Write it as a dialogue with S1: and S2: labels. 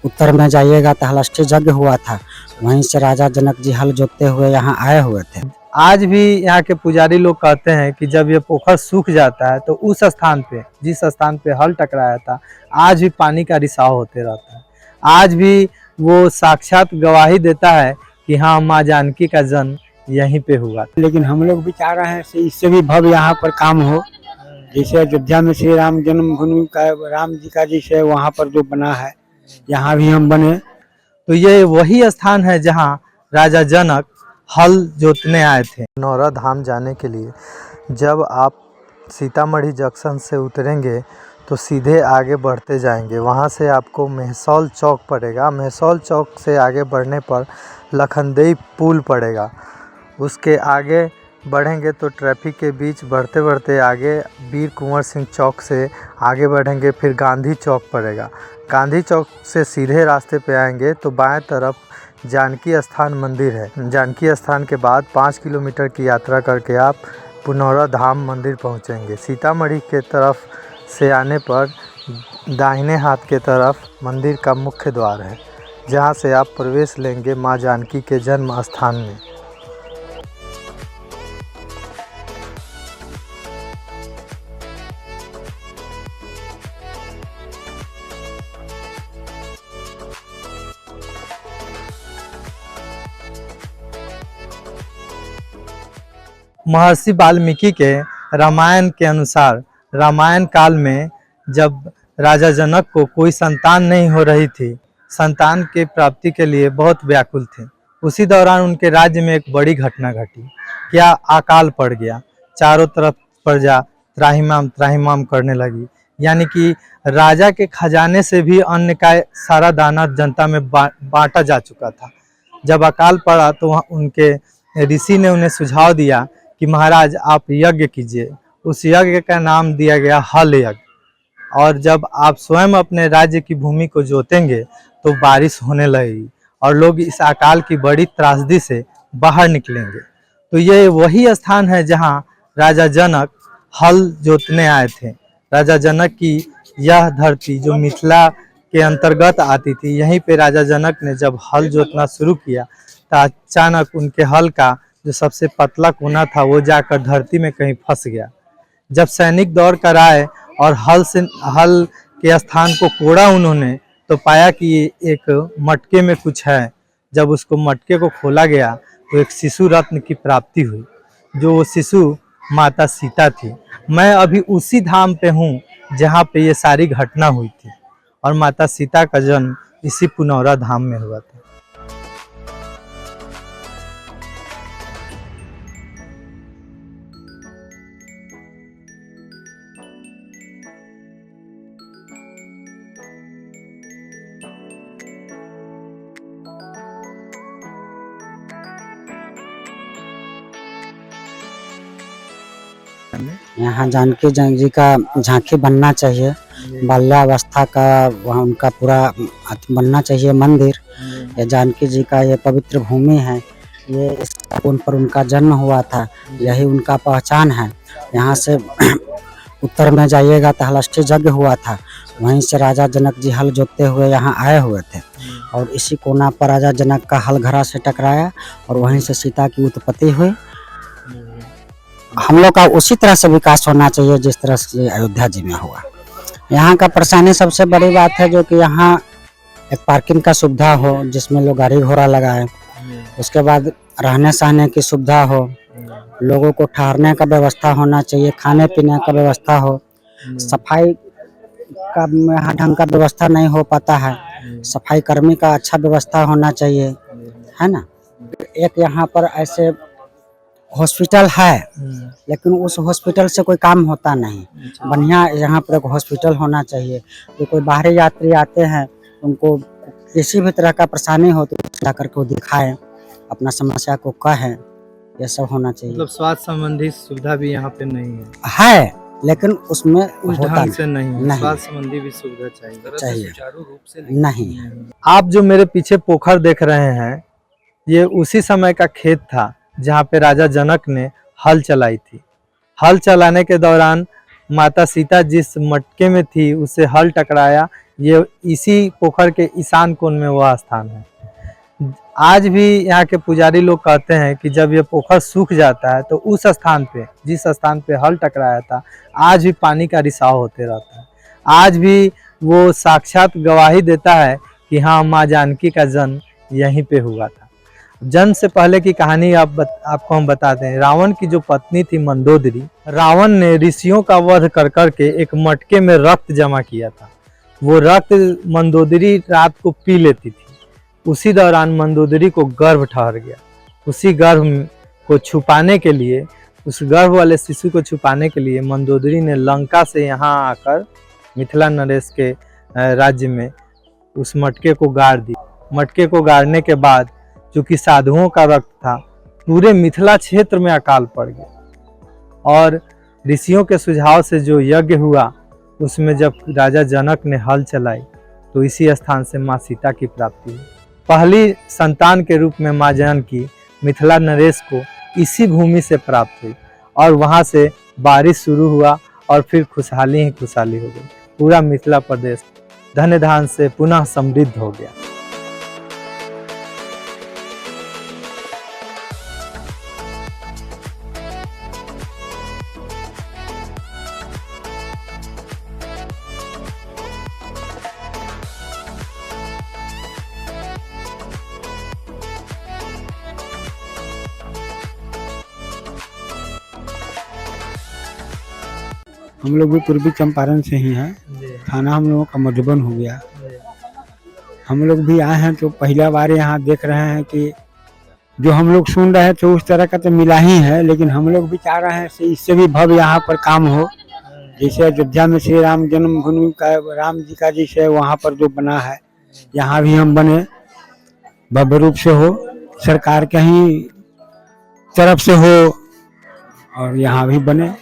S1: उत्तर में जाइएगा तो हलष्ठी यज्ञ हुआ था, वहीं से राजा जनक जी हल जोतते हुए यहाँ आए हुए थे।
S2: आज भी यहाँ के पुजारी लोग कहते हैं कि जब ये पोखर सूख जाता है तो उस स्थान पे, जिस स्थान पे हल टकराया था, आज भी पानी का रिसाव होते रहता है। आज भी वो साक्षात गवाही देता है कि हाँ, माँ जानकी का जन्म यहीं पे हुआ था।
S3: लेकिन हम लोग भी चाह रहे हैं इससे भी भव्य यहाँ पर काम हो, जैसे अयोध्या में श्री राम जन्मभूमि का, राम जी का जैसे वहाँ पर जो बना है, यहाँ भी हम बने।
S2: तो ये वही स्थान है जहाँ राजा जनक हल जोतने आए थे। पुनौरा धाम जाने के लिए जब आप सीतामढ़ी जंक्शन से उतरेंगे तो सीधे आगे बढ़ते जाएंगे, वहाँ से आपको मेहसौल चौक पड़ेगा। मेहसौल चौक से आगे बढ़ने पर लखनदेई पुल पड़ेगा। उसके आगे बढ़ेंगे तो ट्रैफिक के बीच बढ़ते बढ़ते आगे वीर कुंवर सिंह चौक से आगे बढ़ेंगे, फिर गांधी चौक पड़ेगा। गांधी चौक से सीधे रास्ते पे आएंगे तो बाएं तरफ जानकी स्थान मंदिर है। जानकी स्थान के बाद 5 किलोमीटर की यात्रा करके आप पुनौरा धाम मंदिर पहुंचेंगे। सीतामढ़ी के तरफ से आने पर दाहिने हाथ के तरफ मंदिर का मुख्य द्वार है, जहां से आप प्रवेश लेंगे मां जानकी के जन्म स्थान में। महर्षि वाल्मीकि के रामायण के अनुसार रामायण काल में जब राजा जनक को कोई संतान नहीं हो रही थी, संतान के प्राप्ति के लिए बहुत व्याकुल थे, उसी दौरान उनके राज्य में एक बड़ी घटना घटी। क्या अकाल पड़ गया, चारों तरफ प्रजा त्राहिमाम त्राहिमाम करने लगी, यानी कि राजा के खजाने से भी अन्न का सारा दाना जनता में बांटा जा चुका था। जब अकाल पड़ा तो वहाँ उनके ऋषि ने उन्हें सुझाव दिया कि महाराज आप यज्ञ कीजिए। उस यज्ञ का नाम दिया गया हल यज्ञ। और जब आप स्वयं अपने राज्य की भूमि को जोतेंगे तो बारिश होने लगेगी और लोग इस अकाल की बड़ी त्रासदी से बाहर निकलेंगे। तो ये वही स्थान है जहाँ राजा जनक हल जोतने आए थे। राजा जनक की यह धरती जो मिथिला के अंतर्गत आती थी, यहीं पे राजा जनक ने जब हल जोतना शुरू किया तो अचानक उनके हल का जो सबसे पतला कोना था वो जाकर धरती में कहीं फंस गया। जब सैनिक दौड़ कर आए और हल के स्थान को कोड़ा उन्होंने, तो पाया कि एक मटके में कुछ है। जब उसको मटके को खोला गया तो एक शिशु रत्न की प्राप्ति हुई, जो वो शिशु माता सीता थी। मैं अभी उसी धाम पे हूँ जहाँ पे ये सारी घटना हुई थी और माता सीता का जन्म इसी पुनौरा धाम में हुआ था।
S1: यहाँ जानकी जी का झांकी बनना चाहिए, बाल्यावस्था का वहाँ उनका पूरा बनना चाहिए मंदिर। ये जानकी जी का ये पवित्र भूमि है, ये इस उन पर उनका जन्म हुआ था, यही उनका पहचान है। यहाँ से उत्तर में जाइएगा तो हलष्ठी यज्ञ हुआ था, वहीं से राजा जनक जी हल जोतते हुए यहाँ आए हुए थे और इसी कोना पर राजा जनक का हल घड़ा से टकराया और वहीं से सीता की उत्पत्ति हुई। हम लोग का उसी तरह से विकास होना चाहिए जिस तरह से अयोध्या जी में हुआ। यहाँ का परेशानी सबसे बड़ी बात है जो कि यहाँ एक पार्किंग का सुविधा हो जिसमें लोग गाड़ी घोड़ा लगाए, उसके बाद रहने सहने की सुविधा हो, लोगों को ठहरने का व्यवस्था होना चाहिए, खाने पीने का व्यवस्था हो, सफाई का यहाँ ढंग का व्यवस्था नहीं हो पाता है, सफाई कर्मी का अच्छा व्यवस्था होना चाहिए, है ना। एक यहाँ पर ऐसे हॉस्पिटल है लेकिन उस हॉस्पिटल से कोई काम होता नहीं। बढ़िया यहाँ पर एक हॉस्पिटल होना चाहिए, तो कोई बाहरी यात्री आते हैं उनको किसी भी तरह का परेशानी हो तो जाकर के दिखाएं, अपना समस्या को कहें, ये सब होना चाहिए।
S2: मतलब स्वास्थ्य संबंधी सुविधा भी यहाँ पे नहीं है
S1: लेकिन उसमें
S2: उस
S1: होता
S2: ढंग से नहीं। स्वास्थ्य संबंधी भी सुविधा चाहिए
S1: सुचारू रूप से
S2: नहीं। आप जो मेरे पीछे पोखर देख रहे हैं, ये उसी समय का खेत था जहाँ पे राजा जनक ने हल चलाई थी। हल चलाने के दौरान माता सीता जिस मटके में थी उससे हल टकराया, ये इसी पोखर के ईशान कोण में वह स्थान है। आज भी यहाँ के पुजारी लोग कहते हैं कि जब ये पोखर सूख जाता है तो उस स्थान पे, जिस स्थान पे हल टकराया था, आज भी पानी का रिसाव होते रहता है। आज भी वो साक्षात गवाही देता है कि हाँ, माँ जानकी का जन्म यहीं पे हुआ था। जन्म से पहले की कहानी आपको हम बताते हैं। रावण की जो पत्नी थी मंदोदरी, रावण ने ऋषियों का वध कर करके एक मटके में रक्त जमा किया था। वो रक्त मंदोदरी रात को पी लेती थी। उसी दौरान मंदोदरी को गर्भ ठहर गया। उसी गर्भ को छुपाने के लिए, उस गर्भ वाले शिशु को छुपाने के लिए मंदोदरी ने लंका से यहाँ आकर मिथिला नरेश के राज्य में उस मटके को गाड़ दी। मटके को गाड़ने के बाद चूंकि साधुओं का रक्त था, पूरे मिथिला क्षेत्र में अकाल पड़ गया। और ऋषियों के सुझाव से जो यज्ञ हुआ, उसमें जब राजा जनक ने हल चलाई तो इसी स्थान से माँ सीता की प्राप्ति हुई। पहली संतान के रूप में माँ जानकी मिथिला नरेश को इसी भूमि से प्राप्त हुई और वहाँ से बारिश शुरू हुआ और फिर खुशहाली ही खुशहाली हो गई। पूरा मिथिला प्रदेश धन धान से पुनः समृद्ध हो गया।
S3: हम लोग भी पूर्वी चंपारण से ही हैं। थाना हम लोगों का मधुबन हो गया। हम लोग भी आए हैं तो पहला बार यहाँ देख रहे हैं कि जो हम लोग सुन रहे थे उस तरह का तो मिला ही है, लेकिन हम लोग भी चाह रहे हैं कि इससे भी भव्य यहाँ पर काम हो। जैसे अयोध्या में श्री राम जन्मभूमि का, राम जी का जैसे वहाँ पर जो बना है, यहाँ भी हम बने, भव्य रूप से हो, सरकार के ही तरफ से हो और यहाँ भी बने।